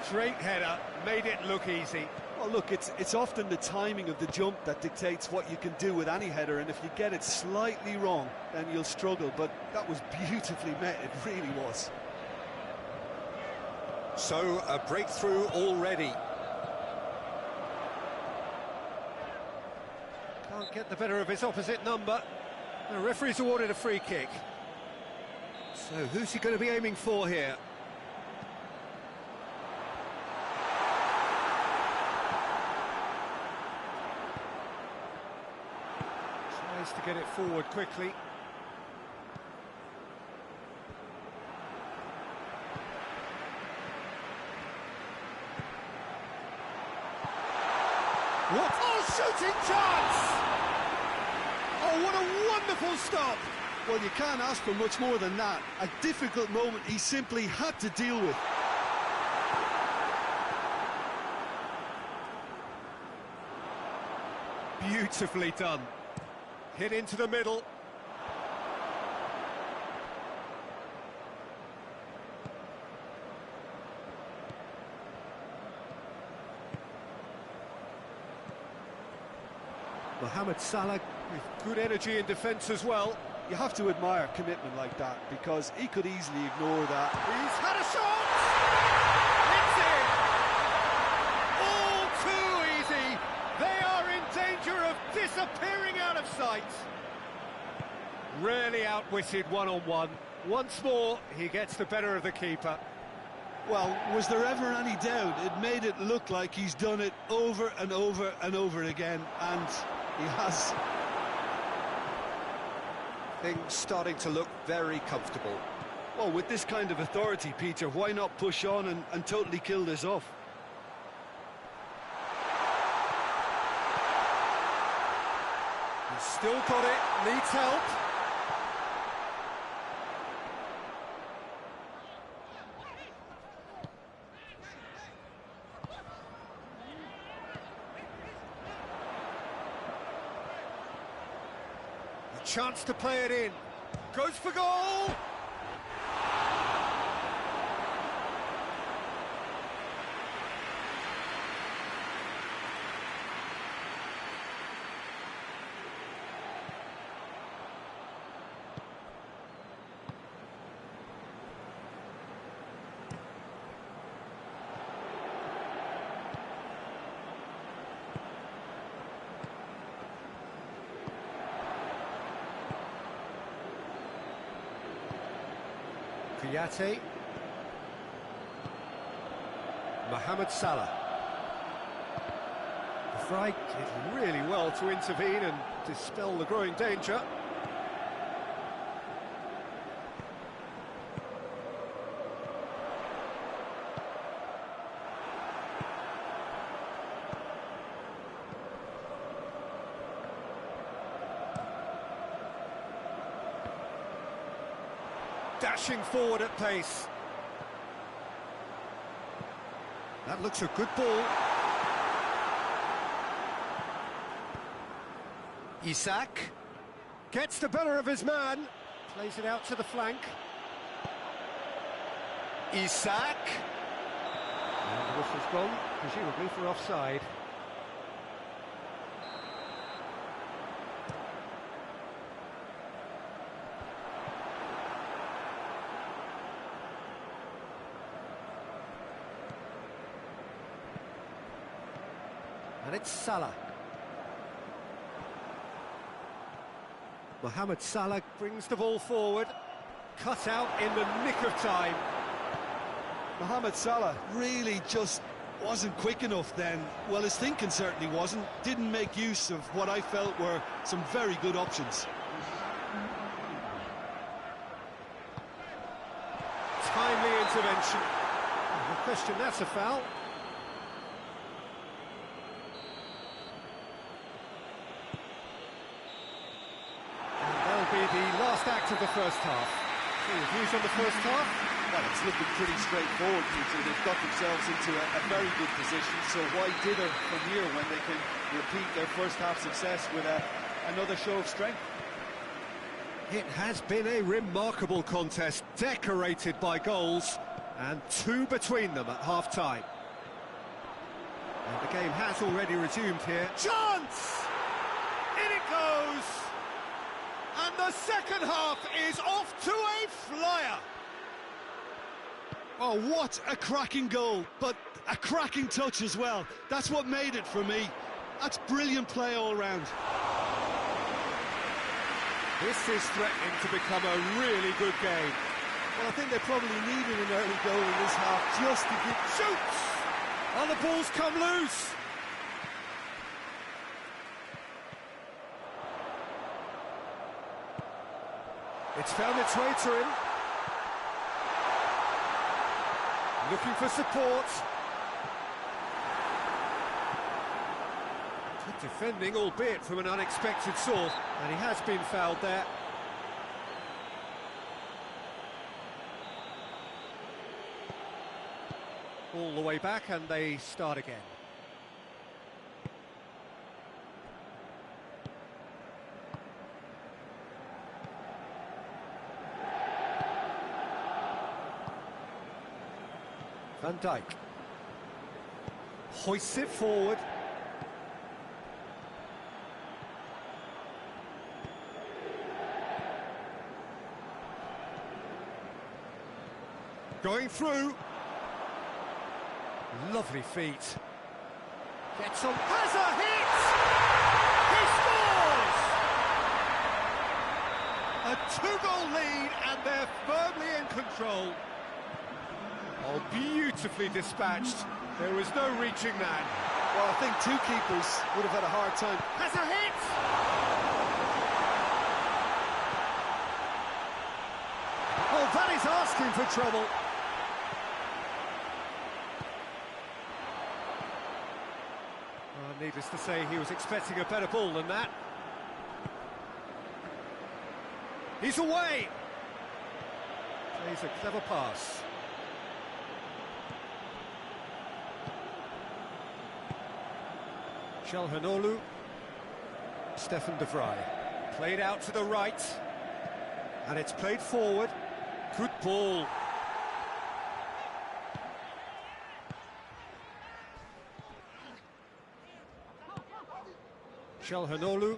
Straight header, made it look easy. Well, look, it's often the timing of the jump that dictates what you can do with any header, and if you get it slightly wrong, then you'll struggle, but that was beautifully met, it really was. So, a breakthrough already. Can't get the better of his opposite number. The referee's awarded a free kick. So, who's he going to be aiming for here? Tries to get it forward quickly. What? Oh, shooting chance! Oh, what a wonderful stop! Well, you can't ask for much more than that. A difficult moment he simply had to deal with. Beautifully done. Hit into the middle. Mohamed Salah with good energy in defence as well. You have to admire commitment like that, because he could easily ignore that. He's had a shot! It's in! All too easy! They are in danger of disappearing out of sight. Really outwitted one-on-one. Once more, he gets the better of the keeper. Well, was there ever any doubt? It made it look like he's done it over and over and over again, and he has. Things starting to look very comfortable. Well, with this kind of authority, Peter, why not push on and totally kill this off? He's still got it, needs help. A chance to play it in. Goes for goal! Kouyaté. Mohamed Salah. The Vrij did really well to intervene and dispel the growing danger. Dashing forward at pace. That looks a good ball. Isak gets the better of his man. Plays it out to the flank. Isak. And the whistle's gone, presumably for offside. And it's Salah. Mohamed Salah brings the ball forward. Cut out in the nick of time. Mohamed Salah really just wasn't quick enough then. Well, his thinking certainly wasn't. Didn't make use of what I felt were some very good options. Timely intervention. No question, that's a foul. And that'll be the last act of the first half. So your views on the first half? Well, it's looking pretty straightforward, Peter. They've got themselves into a very good position, so why dither from here when they can repeat their first half success with another show of strength? It has been a remarkable contest, decorated by goals, and two between them at half-time. And the game has already resumed here. Chance! In it goes! And the second half is off to a flyer! Oh, what a cracking goal, but a cracking touch as well. That's what made it for me. That's brilliant play all round. This is threatening to become a really good game. Well, I think they probably needed an early goal in this half just to get... Shoots! Oh, the ball's come loose! It's found its way to him. Looking for support. Good defending, albeit from an unexpected source, and he has been fouled there. All the way back, and they start again. Van Dijk hoists it forward. Going through. Lovely feet. Gets on. Has a hit! He scores! A two-goal lead, and they're firmly in control. Oh, beautifully dispatched. There was no reaching that. Well, I think two keepers would have had a hard time. Has a hit! Oh, that is asking for trouble. Needless to say, he was expecting a better ball than that. He's away! Plays a clever pass. Çalhanoğlu. Stefan de Vrij. Played out to the right. And it's played forward. Good ball. Çalhanoğlu.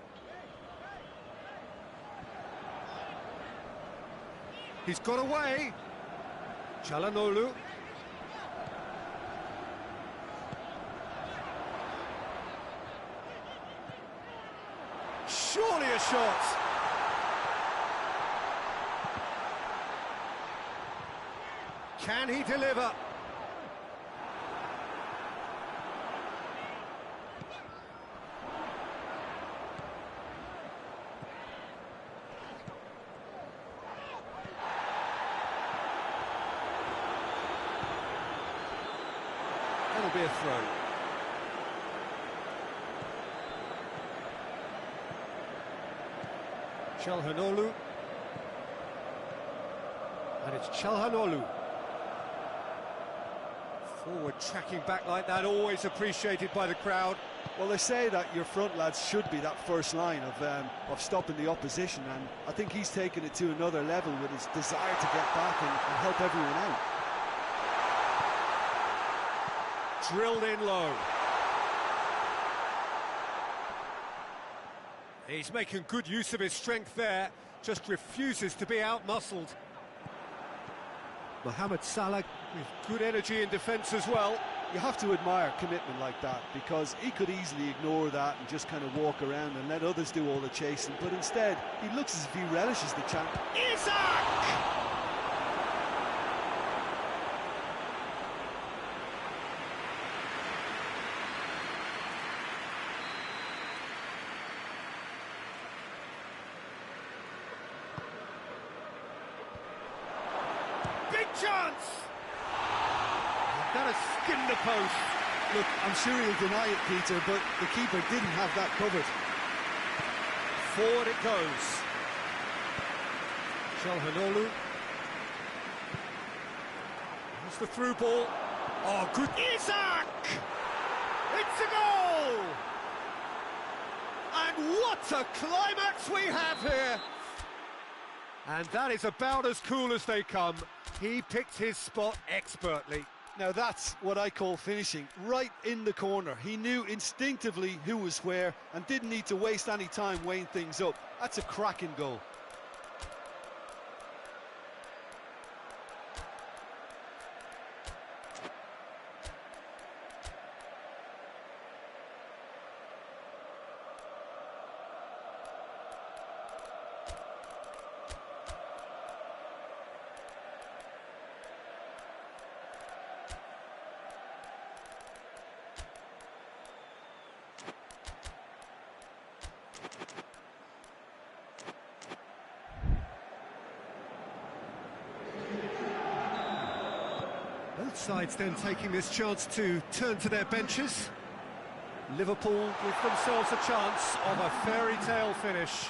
He's got away. Çalhanoğlu. Surely a shot. Can he deliver? That'll be a throw. Çalhanoğlu. And it's Çalhanoğlu. Forward tracking back like that, always appreciated by the crowd. Well, they say that your front lads should be that first line of stopping the opposition, and I think he's taken it to another level with his desire to get back and help everyone out. Drilled in low. He's making good use of his strength there, just refuses to be out-muscled. Mohamed Salah with good energy in defence as well. you have to admire commitment like that, because he could easily ignore that and just kind of walk around and let others do all the chasing, but instead he looks as if he relishes the chance. Isaac! Big chance! That has skimmed the post. Look, I'm sure he'll deny it, Peter, but the keeper didn't have that covered. Forward it goes. Chalhanoglu. That's the through ball. Oh, good. Isaac! It's a goal! And what a climax we have here! And that is about as cool as they come. He picked his spot expertly. Now that's what I call finishing, right in the corner. He knew instinctively who was where and didn't need to waste any time weighing things up. That's a cracking goal. Both sides then taking this chance to turn to their benches. Liverpool give themselves a chance of a fairy tale finish.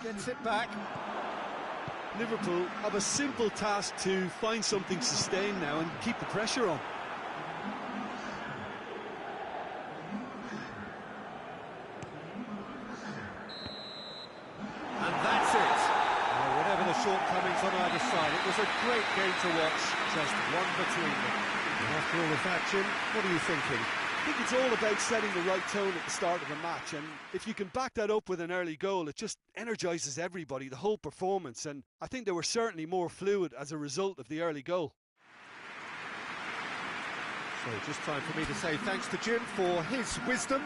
Gets it back. Liverpool have a simple task to find something sustained now and keep the pressure on. Shortcomings on either side. It was a great game to watch, just one between them. And after all of that, Jim, what are you thinking? I think it's all about setting the right tone at the start of a match, and if you can back that up with an early goal, it just energises everybody, the whole performance, and I think they were certainly more fluid as a result of the early goal. So just time for me to say thanks to Jim for his wisdom.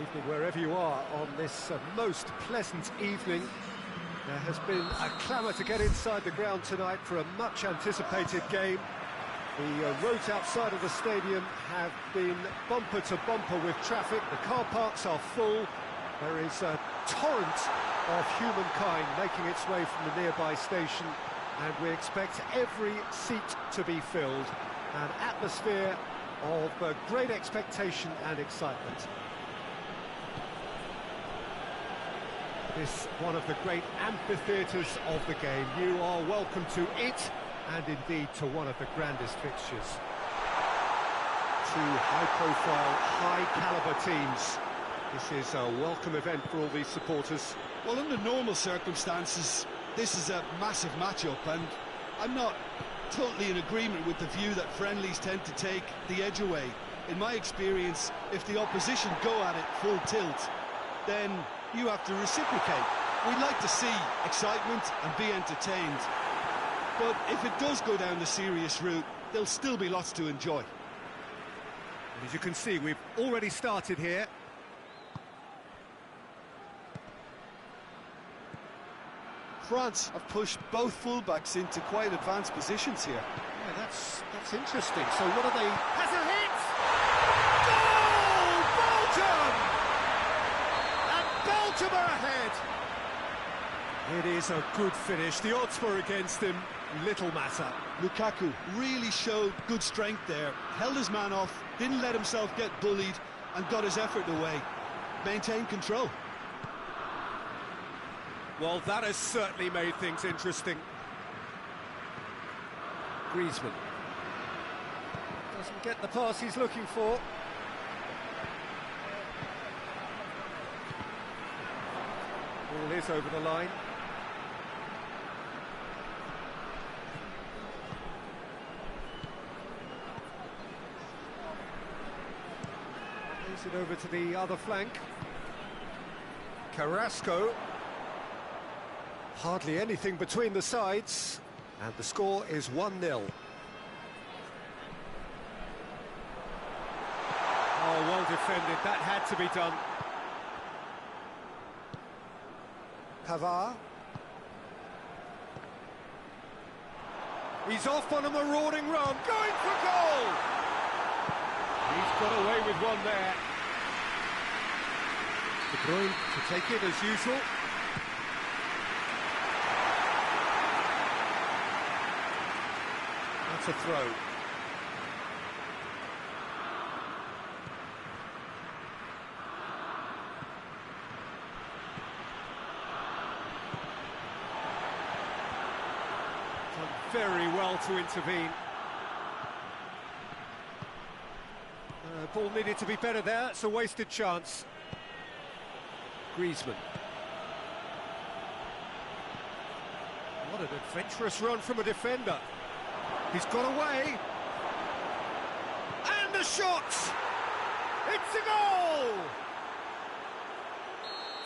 evening, wherever you are on this most pleasant evening. There has been a clamour to get inside the ground tonight for a much-anticipated game. The roads outside of the stadium have been bumper to bumper with traffic. The car parks are full. There is a torrent of humankind making its way from the nearby station, and we expect every seat to be filled. An atmosphere of great expectation and excitement. This one of the great amphitheatres of the game. You are welcome to it, and indeed to one of the grandest fixtures. Two high-profile, high-caliber teams. This is a welcome event for all these supporters. Well, under normal circumstances, this is a massive match-up, and I'm not totally in agreement with the view that friendlies tend to take the edge away. In my experience, if the opposition go at it full tilt, then you have to reciprocate. We'd like to see excitement and be entertained, but if it does go down the serious route, there'll still be lots to enjoy. As you can see, we've already started here. France have pushed both fullbacks into quite advanced positions here. Yeah, that's interesting. So what are they... Has a hit! Goal! Belgium! And Belgium are ahead! It is a good finish. The odds were against him. Little matter. Lukaku really showed good strength there. Held his man off, didn't let himself get bullied, and got his effort away. Maintained control. Well, that has certainly made things interesting. Griezmann doesn't get the pass he's looking for. Ball is over the line. Plays it over to the other flank. Carrasco. Hardly anything between the sides, and the score is 1-0. Oh, well defended. That had to be done. Pavard. He's off on a marauding run, going for goal! He's got away with one there. De Bruyne to take it as usual. That's a throw. Done very well to intervene. Ball needed to be better there. It's a wasted chance. Griezmann. What an adventurous run from a defender. He's got away. And a shot! It's a goal!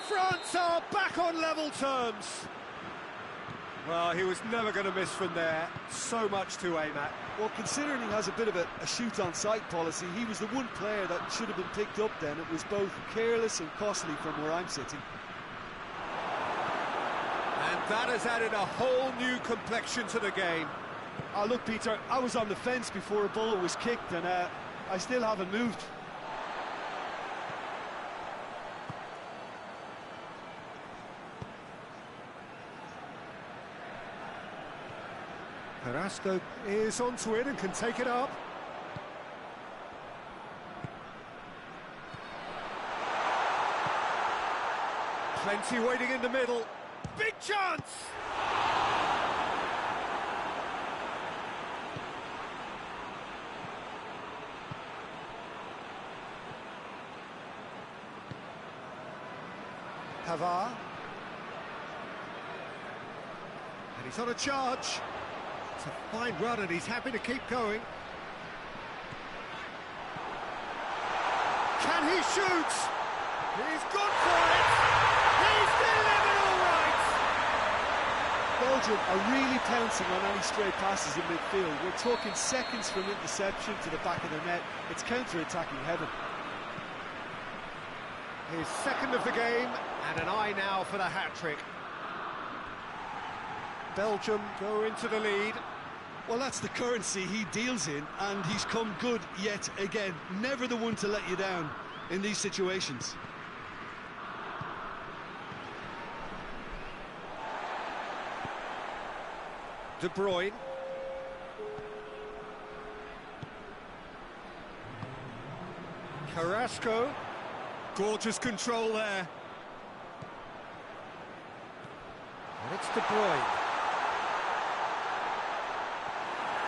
France are back on level terms. Well, he was never going to miss from there. So much to aim at. Well, considering he has a bit of a shoot-on-sight policy, he was the one player that should have been picked up then. It was both careless and costly from where I'm sitting. And that has added a whole new complexion to the game. Oh, look, Peter, I was on the fence before a ball was kicked, and I still haven't moved. Carrasco is onto it and can take it up. Plenty waiting in the middle. Big chance! Pavard. And he's on a charge. It's a fine run and he's happy to keep going. Can he shoot? He's gone for it! He's delivered all right! Belgium are really pouncing on any stray passes in midfield. We're talking seconds from interception to the back of the net. It's counter-attacking heaven. His second of the game, and an eye now for the hat-trick. Belgium go into the lead. Well, that's the currency he deals in, and he's come good yet again. Never the one to let you down in these situations. De Bruyne. Carrasco. Gorgeous control there. And it's De Bruyne.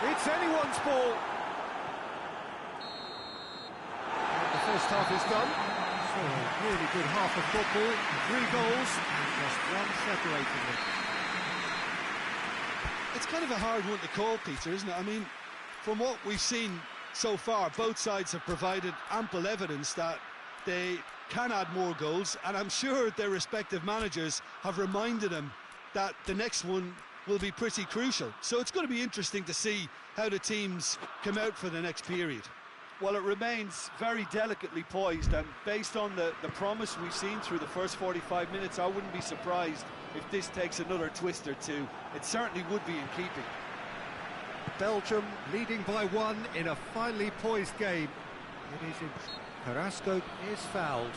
It's anyone's ball. And the first half is done. So, a really good half of football. 3 goals, and just one separating them. It's kind of a hard one to call, Peter, isn't it? I mean, from what we've seen so far, both sides have provided ample evidence that they can add more goals, and I'm sure their respective managers have reminded them that the next one will be pretty crucial. So it's going to be interesting to see how the teams come out for the next period. Well, it remains very delicately poised, and based on the promise we've seen through the first 45 minutes, I wouldn't be surprised if this takes another twist or two. It certainly would be in keeping. Belgium leading by 1 in a finely poised game. It is in. Carrasco is fouled.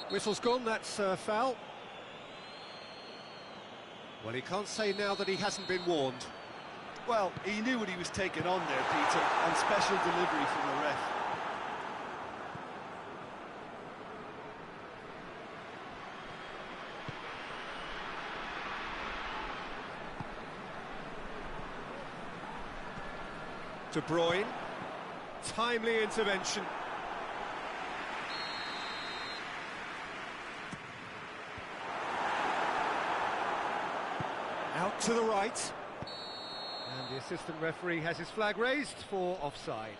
Whistle's gone, that's foul. Well, he can't say now that he hasn't been warned. Well, he knew what he was taking on there, Peter, and special delivery from the ref. De Bruyne, timely intervention. Out to the right. And the assistant referee has his flag raised for offside.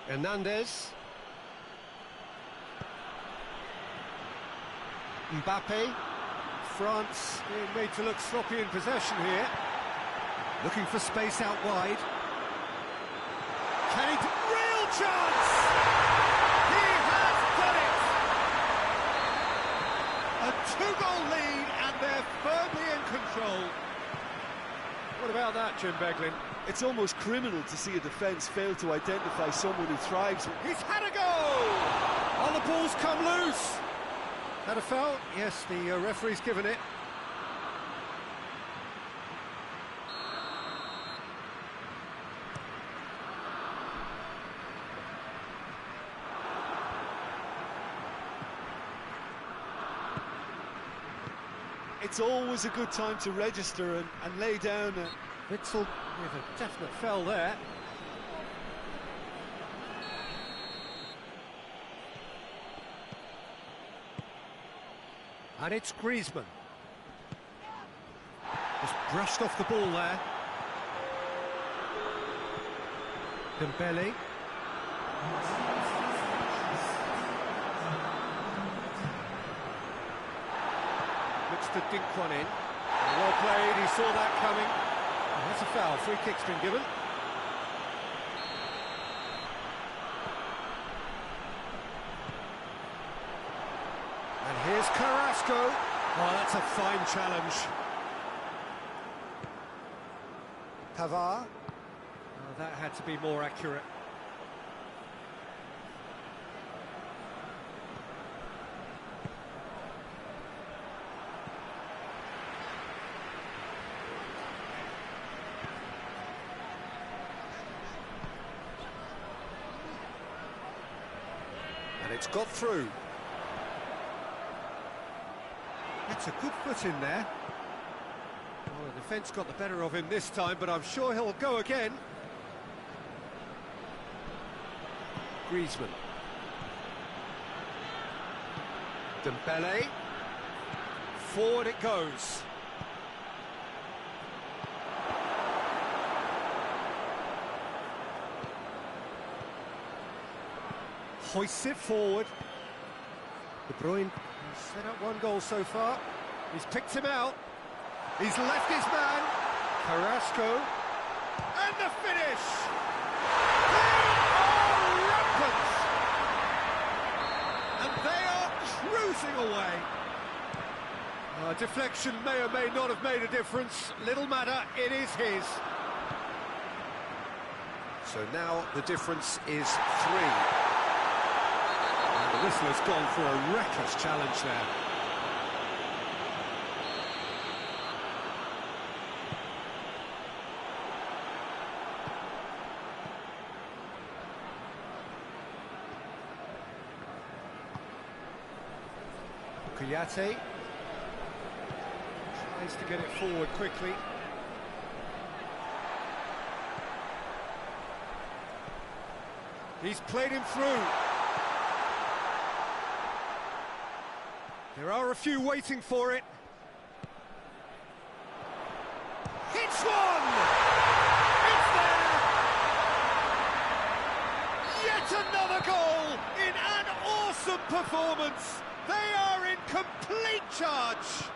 Hernandez. Mbappe. France being made to look sloppy in possession here. Looking for space out wide. Can he... Real chance! He has done it! A 2-goal lead, and they're firmly in control. What about that, Jim Beglin? It's almost criminal to see a defence fail to identify someone who thrives. He's had a go! Oh, the ball's come loose! Had a foul? Yes, the referee's given it. It's always a good time to register and lay down. Witzel with a definite foul there. And it's Griezmann. Just brushed off the ball there. Dembele. Looks to dink one in. Well played, he saw that coming. Oh, that's a foul, free kick's been given. And here's Carrasco. Oh, that's a fine challenge. Pavard. Oh, that had to be more accurate. And it's got through. That's a good foot in there. Well, the defence got the better of him this time, but I'm sure he'll go again. Griezmann. Dembele. Forward it goes. Hoists it forward. De Bruyne has set up one goal so far. He's picked him out. He's left his man. Carrasco. And the finish! They are rampant! And they are cruising away. Deflection may or may not have made a difference. Little matter, it is his. So now the difference is 3. And the whistle has gone for a reckless challenge there. Kouyaté tries to get it forward quickly. He's played him through. There are a few waiting for it. Hits one! It's there! Yet another goal in an awesome performance. They are in complete charge.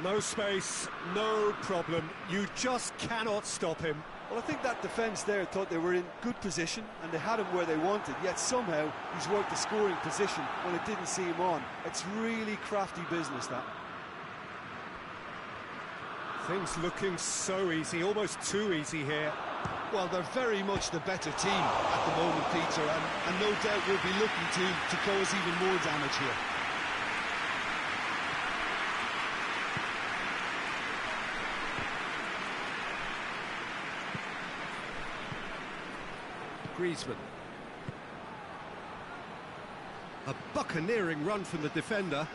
No space, no problem. You just cannot stop him. Well, I think that defence there thought they were in good position and they had him where they wanted, yet somehow he's worked the scoring position when it didn't see him on. It's really crafty business, that. Things looking so easy, almost too easy here. Well, they're very much the better team at the moment, Peter, and no doubt we'll be looking to cause even more damage here. Griezmann. A buccaneering run from the defender.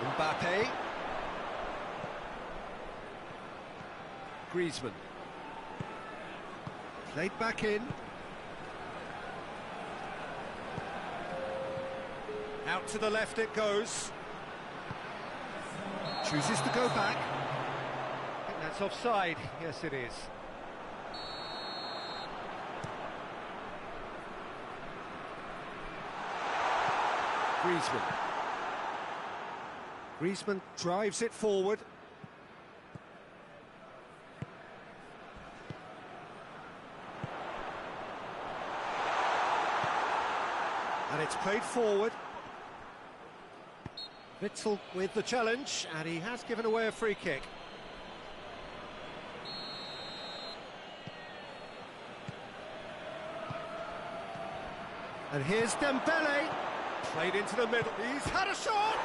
Mbappe. Griezmann. Played back in. Out to the left it goes. Chooses to go back. I think that's offside. Yes, it is. Griezmann. Griezmann drives it forward. And it's played forward. Witsel with the challenge, and he has given away a free kick. And here's Dembele. Played into the middle. He's had a shot!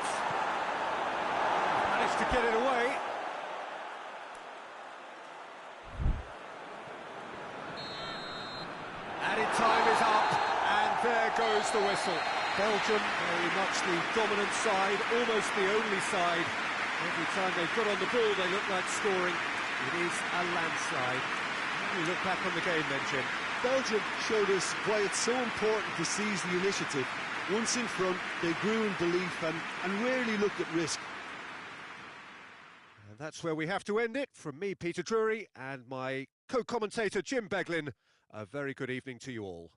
Managed to get it away. Added time is up, and there goes the whistle. Belgium, very much the dominant side, almost the only side. Every time they've got on the ball, they look like scoring. It is a landslide. How do you look back on the game then, Jim? Belgium showed us why it's so important to seize the initiative. Once in front, they grew in belief and rarely looked at risk. And that's where we have to end it. From me, Peter Drury, and my co-commentator, Jim Beglin, a very good evening to you all.